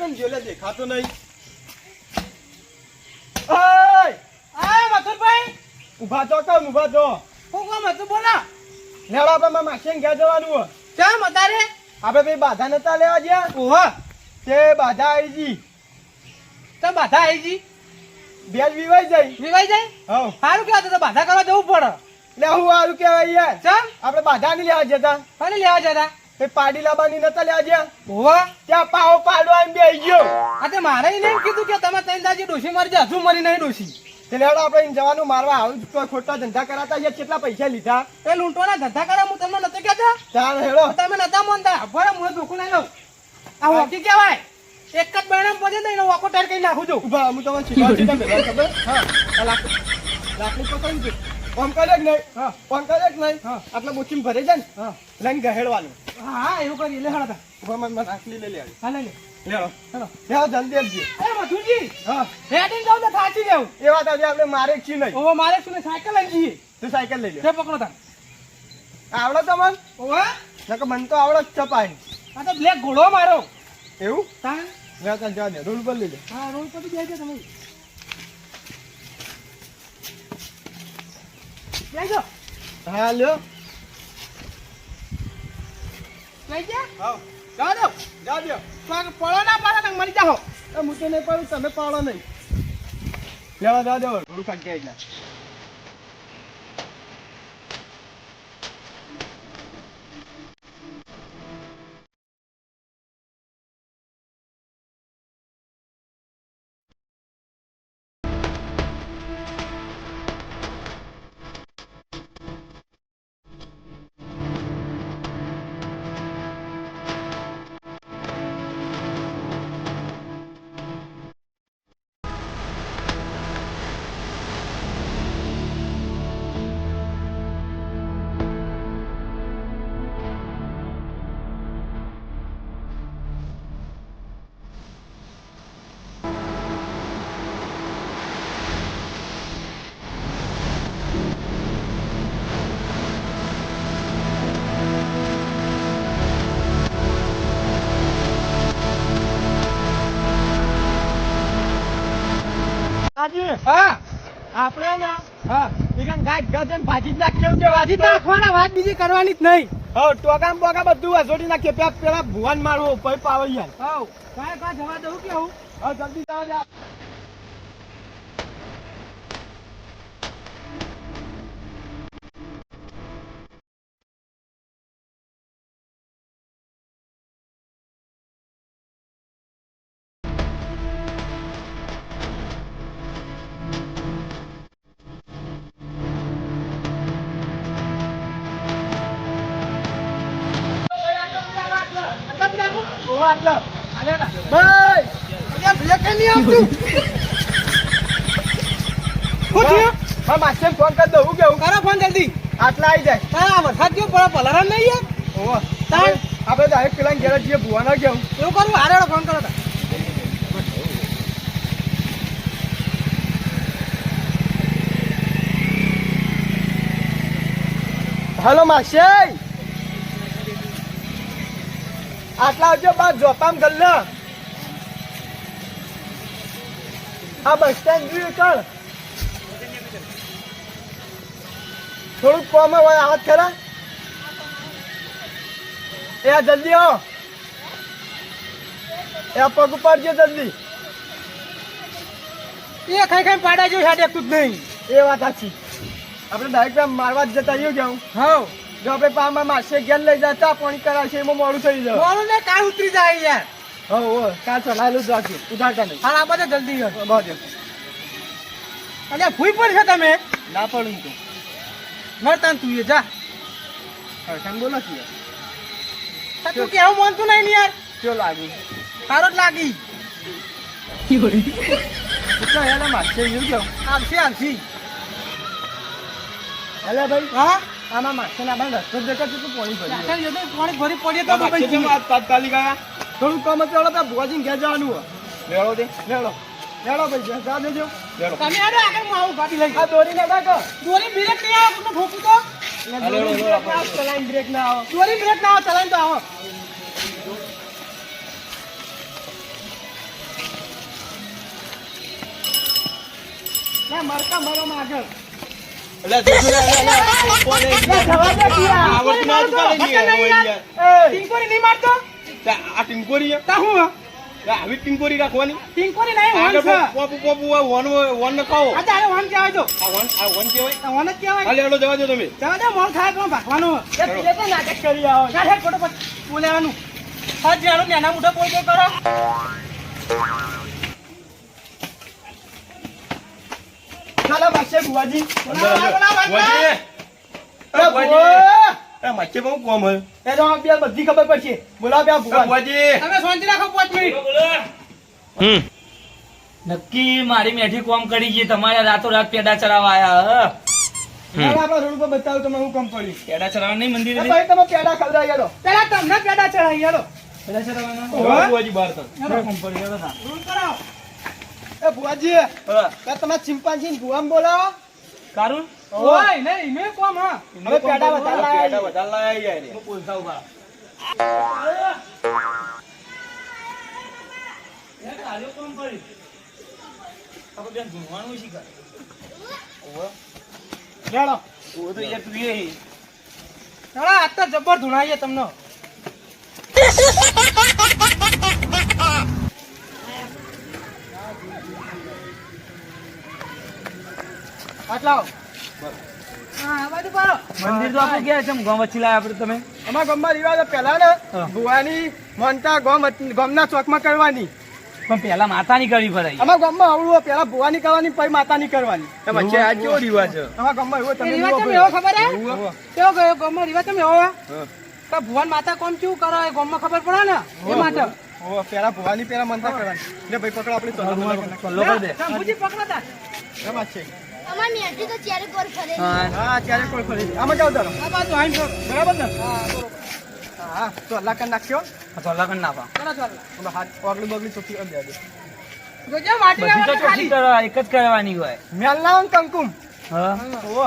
કેમ જોલે દેખાતો નહીં? ઓય આ મથુરભાઈ ઊભા તો કેમ ઊભા તો? હું કોમ હતું બોલા. લેવડો આપણે માસીને ઘેર જવાનું હો. કેમ અતારે? આપણે ભાઈ બાધા નતા લેવા ગયા ઓહો તે બાધા આવી જી. તો બાધા આવી જી બેલ વિવાઈ જાય. વિવાઈ જાય હવ સારું કહેવાય તો બાધા કરવા જવું પડે. લે હું સારું કહેવાય યાર. ચમ આપણે બાધા નહીં લેવા જતા. કોને લેવા જતા? એ પાડી લાબાની નતા લેવા ગયા. ઓહો ત્યાં પાવો પાડો આવીને બેસી ગયો. આ તે મારે એને એમ કીધું કે તમે ત્રણ દાજી ડોશી મારી જાય હજુ મરી નહીં ડોશી. તે લેવડો આપણે એને જવાનું મારવા આવું કોઈ ખોટા ધંધા કરાતા યાર. કેટલા પૈસા લીધા? એ લૂંટવાના ધંધા કરે હું તમને નતો કહેતા? ચાલ હેડો. તમે નતા માનતા. ભરે હું ધોકું લઈ લઉં. આ હોકી કહેવાય. એક જ બહેરામ પજે તો એનો વાકો ટાર કરી નાખું છું. ઉભા હું તમને શીખવાડું છું. તમને ખબર? હા આ લાકડી પકડી છે. ઓમ કરે કે નહીં? હા ઓમ કરે કે નહીં? હા આટલા બોચીમ ભરે જાય ને. હા લઈને ગહેડવાનું. હા હા એવું કરી લે હળતા. ઉભા મને લાકડી લઈ લેવાની. હા લઈ લે. લેવો ચલો લેવો જલ્દી આવજો. એ મધુજી હા હેડીને જાવ તો થાચી જાવ. એ વાત આજે આપણે મારે જ છીએ નહીં. ઓહો મારે શું સાયકલ લઈ જઈએ. તું સાયકલ લઈ લે. તે પકડો તા. આવડો તમને? ઓહો નકર મને તો આવડો જ ચપાય. આ તો બ્લેક ઘોડો મારો. એવું? તા લે ચાલ જવા દે. રોડ પર લઈ લે. હા રોડ પર બેસજો તમે. બેસજો. હા લ્યો. બેસજો. હા જાવ દો. જા દો. તો પડો ના પડો ને મરી જાઓ. હું તો નહીં પાડું તમે પાડો નહીં. લેવા જા દો. રોડ કાઢી આવી. હા આપણે ને હા બીજા ગાય ગજન ભાજી જ નાખીએ કે હજી નાખવાના વાત બીજી કરવાની જ નહીં. હા ટોકામ બોકા બધું હસોડી નાખીએ. પેલા ભુવન મારવો પછી પાવર યાર. હવ કાંઈ કાં જવા દઉં કેવું. હા જલ્દી જાઓ જા. ફોન કરી દઉં કેવું? કરો ફોન જલ્દી. આટલા આવી જાય. હા વરસાદ કેવો પડે પલારામ નહીં યાર. ઓહો તાણ. આપણે ડાયરેક્ટ પેલા ઘેર જઈએ ભુવાના કેવું? એવું કરવું હારે ફોન કરો તા. હેલો માસી આટલા આવજો બાદ જોતામ ગલ્લે. આ બસ સ્ટેન્ડ જોયું ચાલ. થોડુંક કોમ હોય હાથ ખરા. એ જલ્દી આવો. એ પગ ઉપાડજો જલ્દી. એ ખાઈ ખાઈ પાડા જેવું સાડે તું જ નહીં. એ વાત સાચી. આપણે ડાયરેક્ટ મારવા જ જતા રહ્યું કેવું? હવ જો આપણે પામાં માસે ઘેર લઈ જતા પાણી કરાવશે એમાં મોડું થઈ જાય. બોલું ને કાલ ઉતરી જાય યાર. હો કાલ ચલાયેલું જ રાખજો. ઉધારતા નહીં. હા આ બધા જલ્દી કર. બહુ અલ્યા ભૂઈ પડશે તમે. ના પડું તો મળતા તું એ જા. કેમ બોલો છીએ? તું કેવું માનતું નહીં ને યાર. કેવું લાગ્યું? સારો જ લાગી. કેટલા યાર માસે એવું કેવું? આવશે આવશે. હેલો ભાઈ. હા આમાં માસે ના બંધ રસ્તો દેખાતું તું પાણી ભરી. પાણી ભરી પડીએ તો ભાઈ તાત્કાલિક આયા. થોડું કામ હતું આપણે ભુવાજી ઘેર જવાનું હોય. લેવડો દે લેવડો ભાઈ જા દેજો. લેવડો તમે આડો આગળ હું આવું ગાડી લઈ. આ દોરી ના રાખો. દોરી બ્રેક નહીં આવે તમને ઠોકું તો. ચલાઈન બ્રેક ના આવો. દોરી બ્રેક ના આવે ચલાવીને તો આવો. લે મરકા મરો માં આગળ એટલે જોજો લે, કોને જવા દે કિયા. આવડતું ના હતું કાલે નહીં હકે નહીં યાર. યાર. ટીંકોરી નહીં મારતો આ ટીંકોરી તા હું આવી ટીંકોરી રાખવાની ટીંકોરી નહીં વન આગળ છે પોપુ પોપુ વન ને કહો આ તારે વન કહેવાય તો આ વન કહેવાય આ વન જ કહેવાય હાલે હાલો જવા દો તમે જવા દે મોલ ખાય પણ ભાગવાનું એ પીલે તો નાટક કરી આવો ચાલ હે ફોટો બોલાવાનું હાથ જાણો નાના મોઢા બોલ બોલ કરો ચાલો માસે બુવાજી બોલાવો. માસે બહુ કોમ હોય એ તો આ બધી ખબર પડશે બોલાવો બે ભુવા બુવાજી તમે શાંતિ રાખો 5 મિનિટ નક્કી મારી મેઠી કોમ કરી ગઈ તમારે રાતો રાત પેડા ચડાવવા આયા હવે આપણા રોડ પર બતાવો તમે હું કામ પડ્યું પેડા ચડાવવા નહીં મંદિર ભાઈ તમે પેડા ખવડાવી યાડો પેલા તમને પેડા ચડાઈ યાડો પેડા ચડાવવાના હવે બુવાજી બહાર તો યાડો કોમ પડી યાડો ના રૂલ કરાવો એ બુવાજી આ તમે ચિંપાંજી ને ભુવામ બોલાવો કારું ઓય નહીં મે કોમ હા હવે પેડા વધારે લાયા વધારે લાયા યાર હું બોલતા ઉભા યાર કાર્યો કોમ કરી આપણે બેન ઘૂમવાનું શીખા ચાલો ઓ તો યાર તું એ ચાલો આ તો જબર ધુણાઈએ તમને આટલા હા આ બાજુ પાડો મંદિર તો આપણે ગયા છે ગામ વચ્ચે લાયા આપણે તમે અમારા ગામમાં રિવાજ પેલા ને ભુવાની મનતા ગામના ચોકમાં કરવાની પણ પેલા માતાની કરવી પડે અમારા ગામમાં આવડું પેલા ભુવાની કરવાની પછી માતાની કરવાની વચ્ચે આ કેવો રિવાજ છે અમારા ગામમાં એવો તમે રિવાજ તમે એવો ખબર હે કેવો ગયો ગામમાં રિવાજ તમે એવો કે ભુવન માતા કોમ કેવું કરે એ ગામમાં ખબર પડે ને એ માટે ઓ પેલા ભુવાની પેલા મનતા કરવાની લે ભાઈ પકડો આપણે પલ્લો કરી દે શંભુજી પકડતા રમાજ છે અમારી મેઠી તો ચારે કોર ફરે હા ત્યારે કોઈ ફરી આમાં જાવ તારો આ બાજુ આઈન છો બરાબર ને હા તો અલ્લાહ કર નાખ્યો પલ્લા કરી નાખા ચાલો ચાલો અમે હાથ પગલી બગલી ચોકી કરી દે જોજો માટી બધી તો ના ચોખ્ખી ખાલી કરવા એક જ કરવાની હોય મેલ ના કંકુમ હા ઓ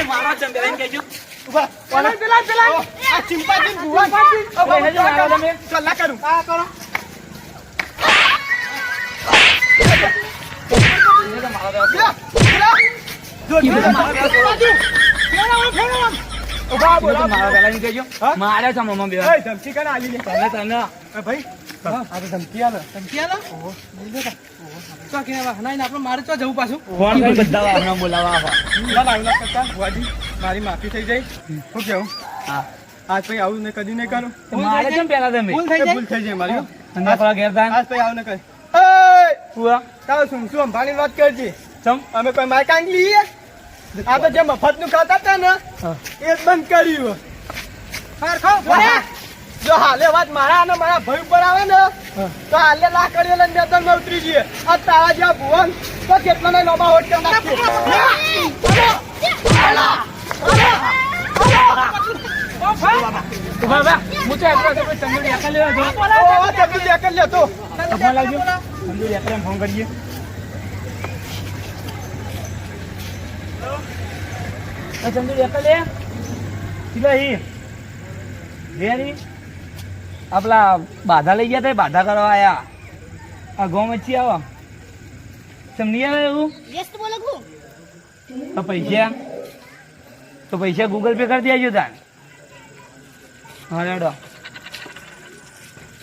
મારા ચંદ્રાયન કહેજો ઉભા પેલા પેલા પેલા આ ચિંપાજી ભુવા અલ્લાહ કરું આ કરો ઉભા બોલો મારા પેલા ની કહેજો હા? મારે છે મમ્મા બે એ ધમકી કાને આલી લે તને તને એ ભાઈ આ તો ધમકી આલે ધમકી આલો તો કે હનાઈને આપણે મારે તો જવું પાછું ફોન કરી બધા હમણાં બોલાવા આવા ના લાવના કરતા ભુવાજી મારી માફી થઈ જાય શું કેવું હા આજ પછી આવું ને કદી નહીં કરું તો મારે કેમ પેલા તમે ભૂલ થઈ એ જાય ભૂલ થઈ જાય મારી અને આપણા ઘેર દાન આજ પછી આવું ને કર એ હુઆ તારો શું શું અંભાની વાત કરજે ચમ અમે કોઈ માઈક આંગલી આ તો જે મફત નું ખાતા હતા ને એ જ બંધ કર્યું ખાર ખાઓ બોલે જો હાલે વાત મારા અને મારા ભાઈ ઉપર આવે ને તો હાલે લાખ કરી લઈને મેદાન માં ઉતરી જઈએ આ તારા જેવા ભુવન તો કેટલા ને લોબા હોટ કરી નાખીએ ઉભા ઉભા હું તો એકલો એકલો ચંદુડી એકલા લેવા જો ઓ જલ્દી લે કર લે તો ફોન લાવજો ચંદુડી એકલા ફોન કરીએ આ ચંદુડી એકલા લે કિલો હી રેરી આપલા બાધા લઈ ગયા તા બાધા કરવા આયા આ ગામ વચ્ચે આવો સમજી આવે એવું વ્યસ્ત બોલે હું તો પૈસા ગૂગલ પે કરી દેજો તાન હા રેડો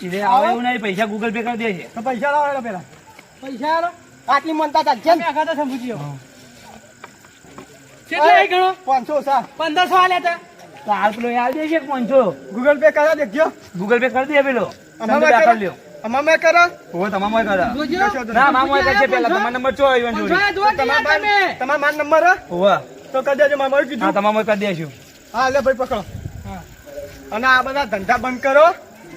ઈરે આવે એવું નહીં પૈસા ગૂગલ પે કરી દેજે તો પૈસા લાવો પેલા પૈસા આલો આટલી મનતા ચાલશે અમે આખા તો સંભુજીઓ કેટલા આઈ ગણો 500 સા 1500 આલ્યા તા તો હાલ પેલો યાદ દેજે 500 ગૂગલ પે કરા દેખજો ગૂગલ પે કરી દે પેલો અમારે તમે દાખલ લ્યો અમારે કરા ઓ તમામ કરા જોજો ના મામો કરશે પેલા તમારો નંબર ચો આવ્યો જોડી જો તમારા તમે તમારા માર નંબર હે? ઓવા તો કરી દેજો મારે હા કીધું તમામ કરી દેશું હા લે ભાઈ પકડો અને આ બધા ધંધા બંધ કરો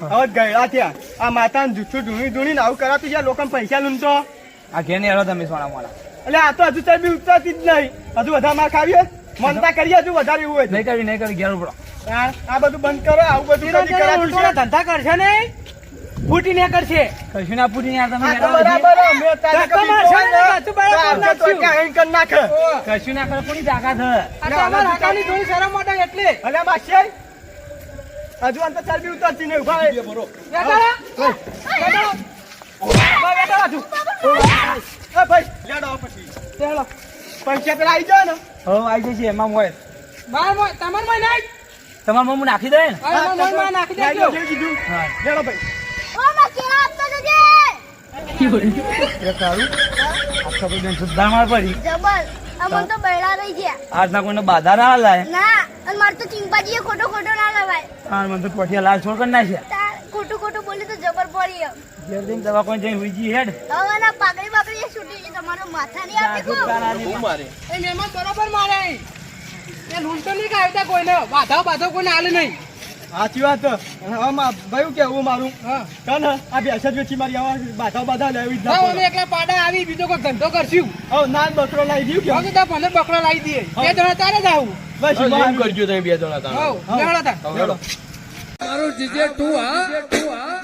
હવે ગયડા થયા આ માતાને જૂઠું ધૂણી ધૂણીને આવું કરાતું છે લોકોને પૈસા લૂંટો આ ઘેર ને હેરો તમે સોના મોડા એટલે આ તો હજુ ચરબી ઉતરતી જ નહીં હજુ વધારે માર ખાવીએ મનતા કરીએ હજુ વધારે એવું હોય તો. નહીં કરી ઘેર ઉપડો આ બધું બંધ કરો આવું બધું ધીરે કદી ધીરે કરાતું ઉલટોના છે. ધંધા કરશે ને ફૂટી ને કરશે કશું ના પૂછી યાર તમે આ તો હેરો બરાબર હે. મેં તારે ધક્કા કદી મારશે જોઈ ને, ને, તું બરાબર તો આવશે તો નાખ્યું. ક્યાં હેંગ કરી નાખે કશું ના કરે કોની તાકાત હે આ તો અમારા હાકાની થોડી શરમ મોટા એટલે અલ્યા માસી હજુ અંતર ચાલવી ઉતરતી નહીં ઉભા રહે. બેટા બેટા બેટા બાજુ એ ભાઈ લેડો આવો પછી ચાલો પૈસા પેલા આવી જાય ને હવે આવી જશે એમાં હોય બાર તમાર માં નાખ તમારા મમ્મી નાખી દે ને અરે મમ્મી નાખી દેજો જે કીધું હા લેડો ભાઈ ઓ માં કેળા આપતો જજે એ તારું આખા બધા સુદ્ધા માર પડી જબર અમન તો બૈડા રહી ગયા આજના કોઈને બાધા ના લાય ના અને માર તો ચિંપાજીએ ખોટો ખોટો ના લવાય હા મને તો પોઠિયા લાલ છોડ કરી નાખ્યા તાર ખોટું ખોટું બોલે તો જબર પડી એમ. ઘેર જઈને દવા કોઈ જઈને હુઈ હેડ હવે ના પાકડી પાકડી એ છૂટી ગઈ તમારો માથા નહીં આપી બહુ મારે એ મહેમાન બરોબર મારે એ લૂંટો નહીં કાઢતા કોઈને બાધા કોઈને આલે નહીં સાચી વાત હા ભાઈ કેવું મારું હા કાન આ બેસા જ વેચી મારી આવા બાધા લેવી જ હા ના અમે એકલા પાડા આવી બીજો કોઈ ધંધો કરશું હવે નાન બકરો લાવી દઉં હવે તો મને બકરો લાવી દઈએ બે જણા તારે જ આવું બસ એમ કરજો તમે બે જણા તાણ. હવ લેવડો તાર લેડો મારું જીજે તું હા